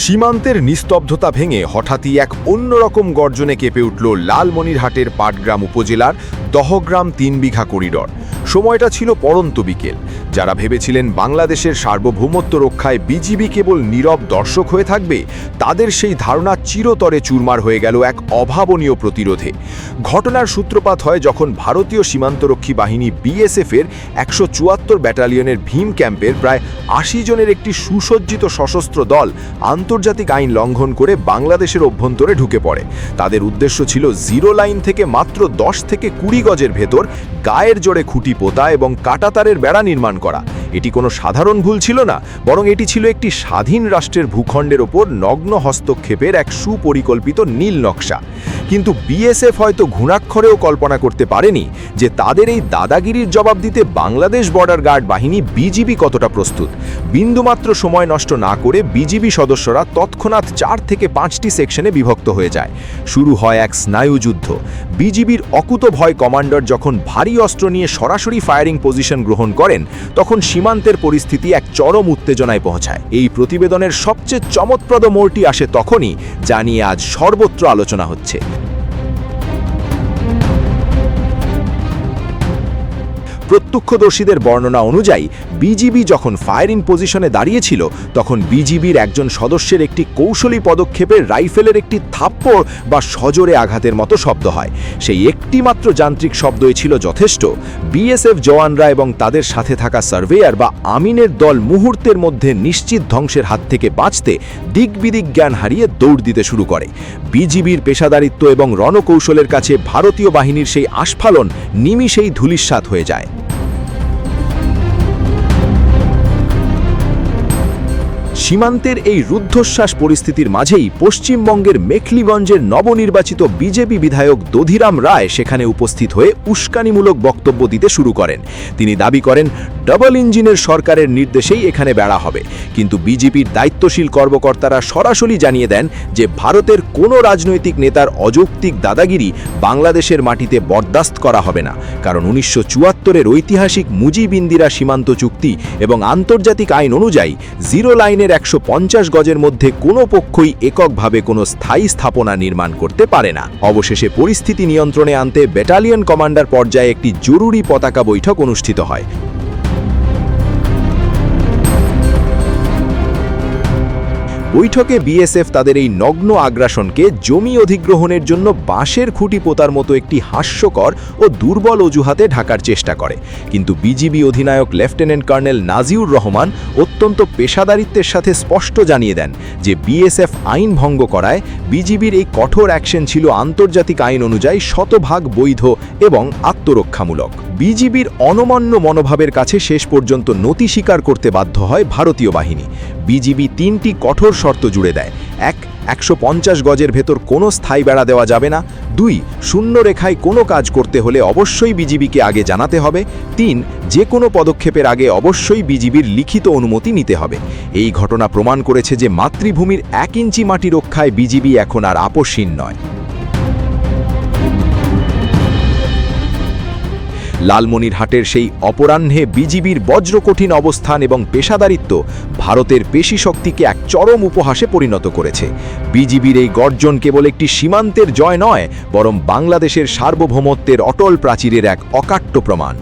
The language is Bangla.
সীমান্তের নিস্তব্ধতা ভেঙে হঠাৎই এক অন্যরকম গর্জনে কেঁপে উঠল লালমনিরহাটের পাটগ্রাম উপজেলার দহগ্রাম ৩ বিঘা করিডর। সময়টা ছিল পড়ন্ত বিকেল। যারা ভেবেছিলেন বাংলাদেশের সার্বভৌমত্ব রক্ষায় বিজিবি কেবল নীরব দর্শক হয়ে থাকবে, তাদের সেই ধারণা চিরতরে চুরমার হয়ে গেল এক অভাবনীয় প্রতিরোধে। ঘটনার সূত্রপাত হয় যখন ভারতীয় সীমান্তরক্ষী বাহিনী বিএসএফের ১৭৪ ব্যাটালিয়নের ভীম ক্যাম্পের প্রায় ৮০ জনের একটি সুসজ্জিত সশস্ত্র দল আন্তর্জাতিক আইন লঙ্ঘন করে বাংলাদেশের অভ্যন্তরে ঢুকে পড়ে। তাদের উদ্দেশ্য ছিল জিরো লাইন থেকে মাত্র ১০ থেকে ২০ গজের ভেতর গায়ের জোরে খুঁটি পোতা এবং কাঁটাতারের বেড়া নির্মাণ করা। এটি কোনো সাধারণ ভুল ছিল না, বরং এটি ছিল একটি স্বাধীন রাষ্ট্রের ভূখণ্ডের ওপর নগ্ন হস্তক্ষেপের এক সুপরিকল্পিত নীল নকশা। কিন্তু বিএসএফ হয়তো ঘুণাক্ষরেও কল্পনা করতে পারেনি যে তাদের এই দাদাগিরির জবাব দিতে বাংলাদেশ বর্ডার গার্ড বাহিনী বিজিবি কতটা প্রস্তুত। বিন্দুমাত্র সময় নষ্ট না করে বিজিবি সদস্যরা তৎক্ষণাৎ ৪ থেকে ৫টি সেকশনে বিভক্ত হয়ে যায়। শুরু হয় এক স্নায়ুযুদ্ধ। বিজিবির অকুতভয় কমান্ডার যখন ভারী অস্ত্র নিয়ে সরাসরি ফায়ারিং পজিশন গ্রহণ করেন, তখন সীমান্তের পরিস্থিতি এক চরম উত্তেজনায় পৌঁছায়। এই প্রতিবেদনের সবচেয়ে চমৎপ্রদ মোড়টি আসে তখনই, যা নিয়ে আজ সর্বত্র আলোচনা হচ্ছে। প্রত্যক্ষদর্শীদের বর্ণনা অনুযায়ী বিজিবি যখন ফায়ারিং পজিশনে দাঁড়িয়েছিল, তখন বিজিবির একজন সদস্যের একটি কৌশলী পদক্ষেপে রাইফেলের একটি থাপ্পড় বা সজোরে আঘাতের মতো শব্দ হয়। সেই একটি মাত্র যান্ত্রিক শব্দই ছিল যথেষ্ট। বিএসএফ জওয়ানরা এবং তাদের সাথে থাকা সার্ভেয়ার বা আমিনের দল মুহূর্তের মধ্যে নিশ্চিত ধ্বংসের হাত থেকে বাঁচতে দিকবিদিক জ্ঞান হারিয়ে দৌড় দিতে শুরু করে। বিজিবির পেশাদারিত্ব এবং রণকৌশলের কাছে ভারতীয় বাহিনীর সেই আস্ফালন নিমিষেই ধূলিসাৎ হয়ে যায়। সীমান্তের এই রুদ্ধশ্বাস পরিস্থিতির মাঝেই পশ্চিমবঙ্গের মেখলিগঞ্জের নবনির্বাচিত বিজেপি বিধায়ক দধিরাম রায় সেখানে উপস্থিত হয়ে উস্কানিমূলক বক্তব্য দিতে শুরু করেন। তিনি দাবি করেন ডাবল ইঞ্জিনের সরকারের নির্দেশেই এখানে বেড়া হবে, কিন্তু বিজেপির দায়িত্বশীল কর্মকর্তারা সরাসরি জানিয়ে দেন যে ভারতের কোনো রাজনৈতিক নেতার অযৌক্তিক দাদাগিরি বাংলাদেশের মাটিতে বরদাস্ত করা হবে না। কারণ ১৯৭৪-এর ঐতিহাসিক মুজিব-ইন্দিরা সীমান্ত চুক্তি এবং আন্তর্জাতিক আইন অনুযায়ী জিরো লাইনের ১৫০ গজের মধ্যে কোনো পক্ষই এককভাবে কোনো স্থায়ী স্থাপনা নির্মাণ করতে পারে না। অবশেষে পরিস্থিতি নিয়ন্ত্রণে আনতে ব্যাটালিয়ন কমান্ডার পর্যায়ে একটি জরুরি পতাকা বৈঠক অনুষ্ঠিত হয়। বৈঠকে বিএসএফ তাদের এই নগ্ন আগ্রাসনকে জমি অধিগ্রহণের জন্য বাঁশের খুঁটি পোতার মতো একটি হাস্যকর ও দুর্বল অজুহাতে ঢাকার চেষ্টা করে। কিন্তু বিজিবি অধিনায়ক লেফটেন্যান্ট কর্নেল নাজিউর রহমান অত্যন্ত পেশাদারিত্বের সাথে স্পষ্ট জানিয়ে দেন যে বিএসএফ আইন ভঙ্গ করায় বিজিবির এই কঠোর অ্যাকশন ছিল আন্তর্জাতিক আইন অনুযায়ী শতভাগ বৈধ এবং আত্মরক্ষামূলক। বিজিবির অনমন্য মনোভাবের কাছে শেষ পর্যন্ত নতি স্বীকার করতে বাধ্য হয় ভারতীয় বাহিনী। বিজিবি ৩টি কঠোর শর্ত জুড়ে দেয়। ১. ১৫০ গজের ভেতর কোনো স্থায়ী বেড়া দেওয়া যাবে না। ২. শূন্য রেখায় কোনো কাজ করতে হলে অবশ্যই বিজিবিকে আগে জানাতে হবে। ৩. যে কোনো পদক্ষেপের আগে অবশ্যই বিজিবির লিখিত অনুমতি নিতে হবে। এই ঘটনা প্রমাণ করেছে যে মাতৃভূমির ১ ইঞ্চি মাটি রক্ষায় বিজিবি এখন আর আপোষহীন নয়। লালমনিরহাটের সেই অপরাহ্নে বিজিবির বজ্রকঠিন অবস্থান এবং পেশাদারিত্ব ভারতের পেশি শক্তিকে এক চরম উপহাসে পরিণত করেছে। বিজিবির এই গর্জন কেবল একটি সীমান্তের জয় নয়, বরং বাংলাদেশের সার্বভৌমত্বের অটল প্রাচীরের এক অকাট্য প্রমাণ।